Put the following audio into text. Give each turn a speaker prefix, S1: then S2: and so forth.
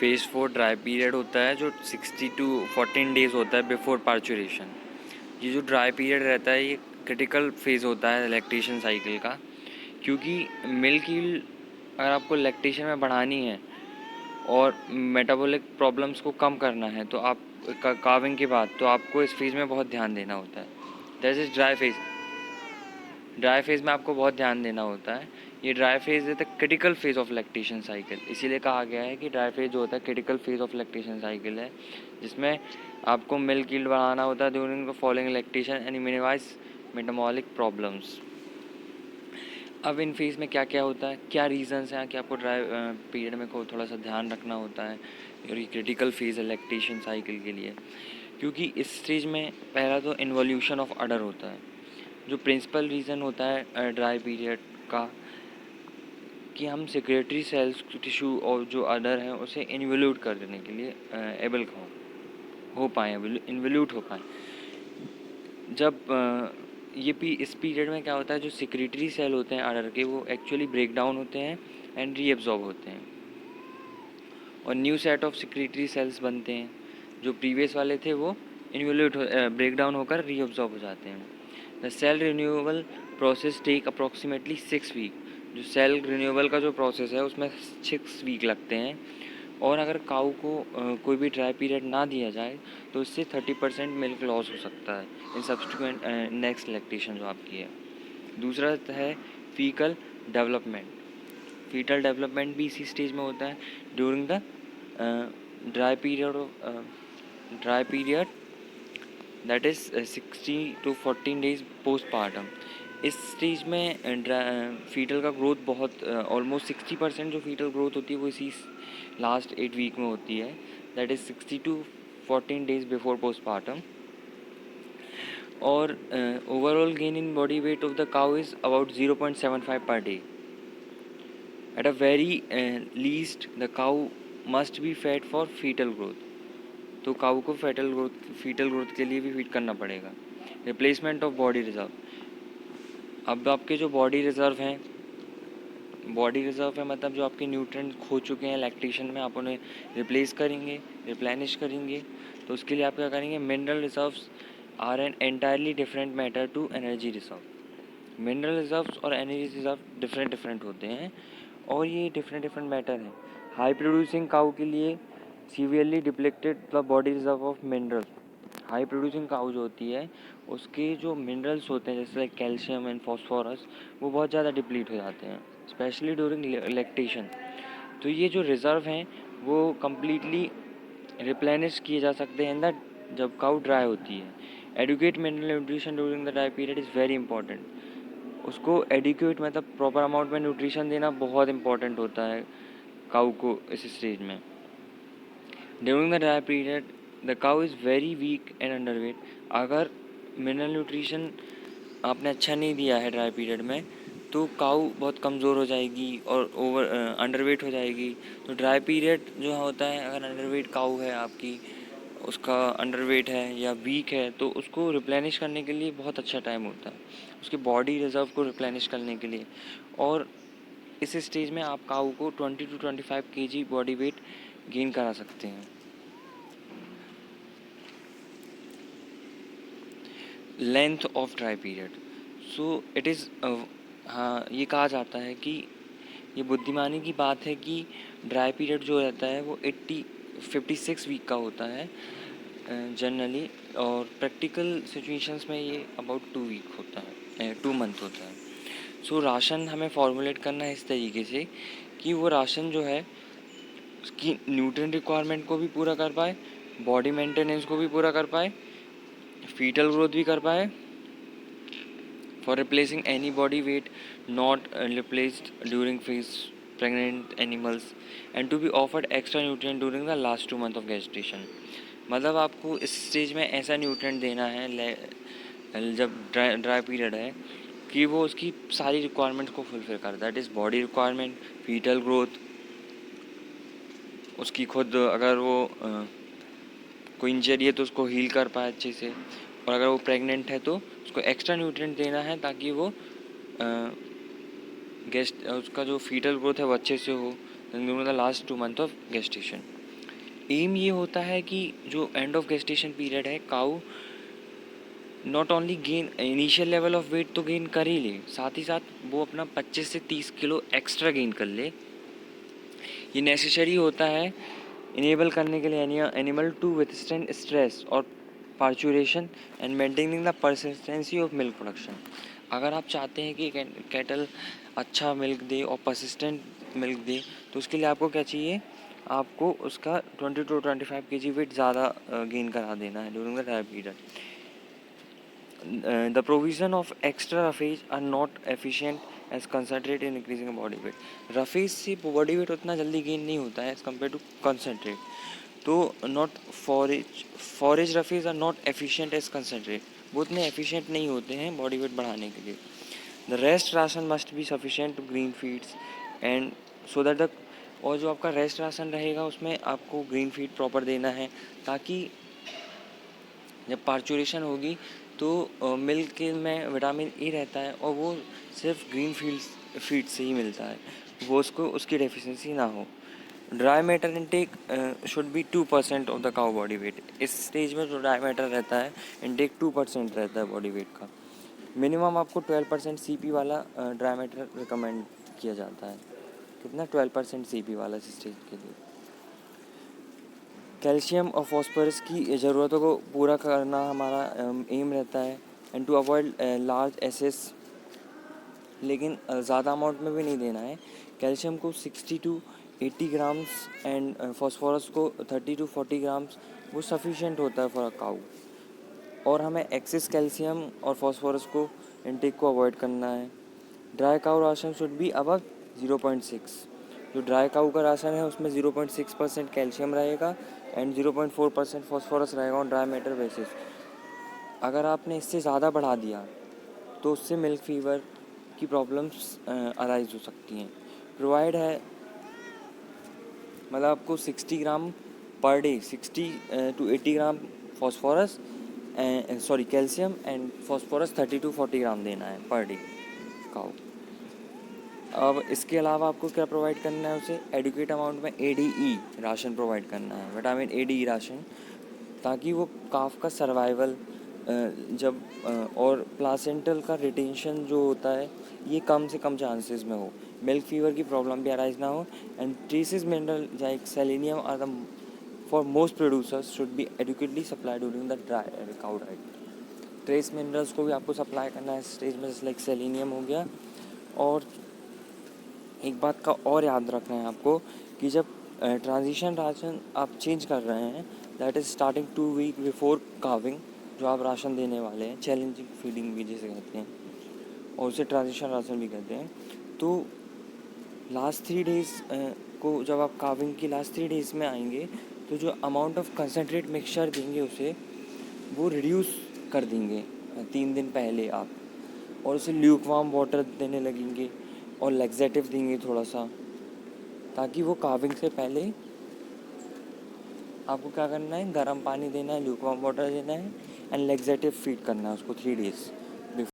S1: Phase 4 dry period होता है जो 60 टू 14 डेज़ होता है बिफोर पार्चुरेशन। ये जो ड्राई पीरियड रहता है ये क्रिटिकल फेज़ होता है लैक्टेशन साइकिल का, क्योंकि मिल्क यील्ड अगर आपको लैक्टेशन में बढ़ानी है और मेटाबॉलिक प्रॉब्लम्स को कम करना है तो आप काविंग के बाद तो आपको इस फेज़ में बहुत ध्यान देना होता है। दैट इज़ ड्राई फेज़ में आपको बहुत ध्यान देना होता है। ये dry phase is the critical phase of lactation cycle, इसीलिए कहा गया है कि ड्राई फेज़ जो होता है critical phase of lactation cycle है, जिसमें आपको मिल्क यील्ड बढ़ाना होता है during the following lactation and minimize metabolic problems. अब इन फेज़ में क्या क्या होता है, क्या रीज़न्स हैं कि आपको ड्राई पीरियड में को थोड़ा सा ध्यान रखना होता है और ये क्रिटिकल फेज़ है लैक्टेशन साइकिल के लिए। क्योंकि इस स्टेज में पहला तो इन्वोल्यूशन ऑफ अडर होता है, जो प्रिंसिपल रीज़न होता है ड्राई पीरियड का, कि हम सेक्रेटरी सेल्स टिश्यू और जो अडर है उसे इन्वोल्यूट कर देने के लिए एबल हो पाएँ, इन्वोल्यूट हो पाएँ। जब इस पीरियड में क्या होता है, जो सेक्रेटरी सेल होते हैं अडर के वो एक्चुअली ब्रेक डाउन होते हैं एंड रीअब्जॉर्ब होते हैं और new set of secretory cells बनते हैं। जो प्रीवियस वाले थे वो इन्वोल्यूट ब्रेक डाउन होकर रीअब्जॉर्ब हो जाते हैं। The cell renewal process take approximately 6 week. जो सेल रिन्यूअल का जो प्रोसेस है उसमें 6 वीक लगते हैं और अगर काऊ को कोई भी ड्राई पीरियड ना दिया जाए तो इससे 30% मिल्क लॉस हो सकता है इन सब्सिक्वेंट नेक्स्ट लैक्टेशन जो आपकी है। दूसरा है फीकल डेवलपमेंट। फीटल डेवलपमेंट भी इसी स्टेज में होता है during the dry period that is 60 to 14 days postpartum. इस स्टेज में फीटल का ग्रोथ बहुत ऑलमोस्ट 60% जो फीटल ग्रोथ होती है वो इसी लास्ट 8 वीक में होती है, that is 60 to 14 days before postpartum. और overall gain in body weight of the cow is about 0.75 per day. At a very least the cow must be fed for foetal growth. तो cow को fetal growth के लिए भी feed करना पड़ेगा। Replacement of body reserve. अब आपके जो बॉडी रिजर्व है मतलब जो आपके न्यूट्रिएंट खो चुके हैं लैक्टेशन में, आप उन्हें रिप्लेस करेंगे, रिप्लेनिश करेंगे। तो उसके लिए आप क्या करेंगे, mineral reserves are an entirely different matter to energy reserve. Mineral reserves और एनर्जी रिजर्व डिफरेंट होते हैं और ये डिफरेंट मैटर हैं। हाई प्रोड्यूसिंग काऊ के लिए severely depleted the body reserve of mineral. High producing cow जो होती है उसके जो मिनरल्स होते हैं जैसे कैल्शियम एंड फॉस्फोरस वो बहुत ज़्यादा डिप्लीट हो जाते हैं स्पेशली ड्यूरिंग लैक्टेशन। तो ये जो रिज़र्व हैं वो कम्प्लीटली रिप्लेनिश किए जा सकते हैं द जब काऊ ड्राई होती है। Adequate mineral nutrition during the dry period is very important. उसको एडिक्यूट मतलब प्रॉपर अमाउंट में न्यूट्रिशन देना बहुत इंपॉर्टेंट होता है काऊ को इस स्टेज में। During the dry period the cow is very weak and underweight. अगर मिनरल न्यूट्रिशन आपने अच्छा नहीं दिया है ड्राई पीरियड में तो काऊ बहुत कमज़ोर हो जाएगी और अंडरवेट हो जाएगी। तो ड्राई पीरियड जो होता है, अगर अंडरवेट काऊ है आपकी, उसका अंडरवेट है या वीक है, तो उसको रिप्लेनिश करने के लिए बहुत अच्छा टाइम होता है उसके बॉडी रिजर्व को रिप्लेनिश करने के लिए। और इस स्टेज में आप काऊ को 20 to 25 kg body weight gain करा सकते हैं। Length of dry period. So it is हाँ, ये कहा जाता है कि ये बुद्धिमानी की बात है कि ड्राई पीरियड जो रहता है वो 56 वीक का होता है जनरली, और प्रैक्टिकल सिचुएशंस में ये अबाउट 2 वीक होता है, 2 मंथ होता है। सो राशन हमें फॉर्मुलेट करना है इस तरीके से कि वो राशन जो है उसकी न्यूट्रिएंट रिक्वायरमेंट को भी पूरा कर पाए, बॉडी मेंटेनेंस को भी पूरा कर पाए, फीटल ग्रोथ भी कर पाए, for replacing any body weight not replaced during phase pregnant animals, and to be offered extra nutrient during the last 2 months of gestation। मतलब आपको इस स्टेज में ऐसा न्यूट्रिएंट देना है जब ड्राई पीरियड है कि वो उसकी सारी रिक्वायरमेंट्स को फुलफिल कर, that is body requirement, fetal growth, उसकी खुद अगर वो कोई इंजरी है तो उसको हील कर पाए अच्छे से, और अगर वो प्रेग्नेंट है तो उसको एक्स्ट्रा न्यूट्रिएंट देना है ताकि वो उसका जो फीटल ग्रोथ है वो अच्छे से हो during the last 2 month of gestation. Um ये होता है कि जो एंड ऑफ गेस्टेशन पीरियड है, cow not only gain initial level of weight तो गेन कर ही ले, साथ ही साथ वो अपना 25 से 30 किलो एक्स्ट्रा गेन कर ले। ये नेसेसरी होता है इनेबल करने के लिए एनिमल टू विथस्टैंड स्ट्रेस और parturition and maintaining the persistency of milk production. अगर आप चाहते हैं कि कैटल अच्छा मिल्क दे और परसिस्टेंट मिल्क दे, तो उसके लिए आपको क्या चाहिए, आपको उसका 20 to 25 kg वेट ज़्यादा गेन करा देना है during the dry period. The provision of extra roughage are not efficient as concentrate in increasing body weight. Roughage से बॉडी वेट उतना जल्दी गेन नहीं होता है एज कम्पेयर टू कंसनट्रेट। तो not forage roughage are not efficient as concentrate, वो उतने efficient नहीं होते हैं बॉडी वेट बढ़ाने के लिए। The rest ration must be sufficient to green feeds and so that the, और जो आपका रेस्ट राशन रहेगा उसमें आपको ग्रीन फीड प्रॉपर देना है, ताकि जब पार्चुरेशन होगी तो मिल्क में विटामिन ई रहता है और वो सिर्फ ग्रीन फीड से ही मिलता है, वो उसको उसकी डेफिशिएंसी ना हो। Dry matter intake should be 2% of the cow body weight. इस स्टेज में जो ड्राई मैटर रहता है इनटेक 2% रहता है बॉडी वेट का। मिनिमम आपको 12% CP वाला ड्राई मैटर रिकमेंड किया जाता है। कितना? 12% CP वाला इस स्टेज के लिए। कैल्शियम और फॉस्फोरस की ज़रूरतों को पूरा करना हमारा एम रहता है and to avoid large excess, लेकिन ज़्यादा अमाउंट में भी नहीं देना है। कैल्शियम को 60 to 80 ग्राम्स एंड फॉस्फोरस को 30 to 40 ग्राम्स वो सफिशिएंट होता है फॉर अ काऊ। और हमें एक्सेस कैल्शियम और फॉस्फोरस को इनटेक को अवॉइड करना है। Dry cow ration should be above 0.6। जो ड्राई काऊ का राशन है उसमें 0.6% कैल्शियम रहेगा एंड 0.4% फॉस्फोरस रहेगा ऑन ड्राई मैटर बेसिस। अगर आपने इससे ज़्यादा बढ़ा दिया तो उससे मिल्क फीवर की प्रॉब्लम्स अराइज हो सकती हैं। प्रोवाइड है मतलब आपको 60 gram per day, 60 to 80 gram phosphorus calcium and phosphorus 30 to 40 gram देना है पर डे काऊ। अब इसके अलावा आपको क्या प्रोवाइड करना है उसे, एडिक्वेट अमाउंट में ADE राशन प्रोवाइड करना है, विटामिन ADE राशन, ताकि वो काफ का सर्वाइवल जब और प्लासेंटल का रिटेंशन जो होता है ये कम से कम चांसेस में हो, मिल्क फीवर की प्रॉब्लम भी अराइज ना हो। And traces mineral like selenium are the for most producers should be adequately supply during the dry cow diet. Trace minerals को भी आपको सप्लाई करना है स्टेज में, जैसे लाइक सेलेनियम हो गया। और एक बात का और याद रखना है आपको कि जब ट्रांजिशन राशन आप चेंज कर रहे हैं, that is starting 2 week before calving, जो आप राशन देने वाले हैं, चैलेंजिंग फीडिंग भी जिसे कहते हैं और उसे ट्रांजिशन राशन भी कहते हैं। तो लास्ट 3 डेज़ को जब आप काविंग की लास्ट 3 डेज़ में आएंगे तो जो अमाउंट ऑफ कंसनट्रेट मिक्सचर देंगे उसे वो रिड्यूस कर देंगे 3 दिन पहले आप, और उसे ल्यूकवार्म वाटर देने लगेंगे और लैक्सेटिव देंगे थोड़ा सा, ताकि वो काविंग से पहले आपको क्या करना है, गर्म पानी देना है, ल्यूकवार्म वाटर देना है एंड लैक्सेटिव फीड करना है उसको 3 डेज़।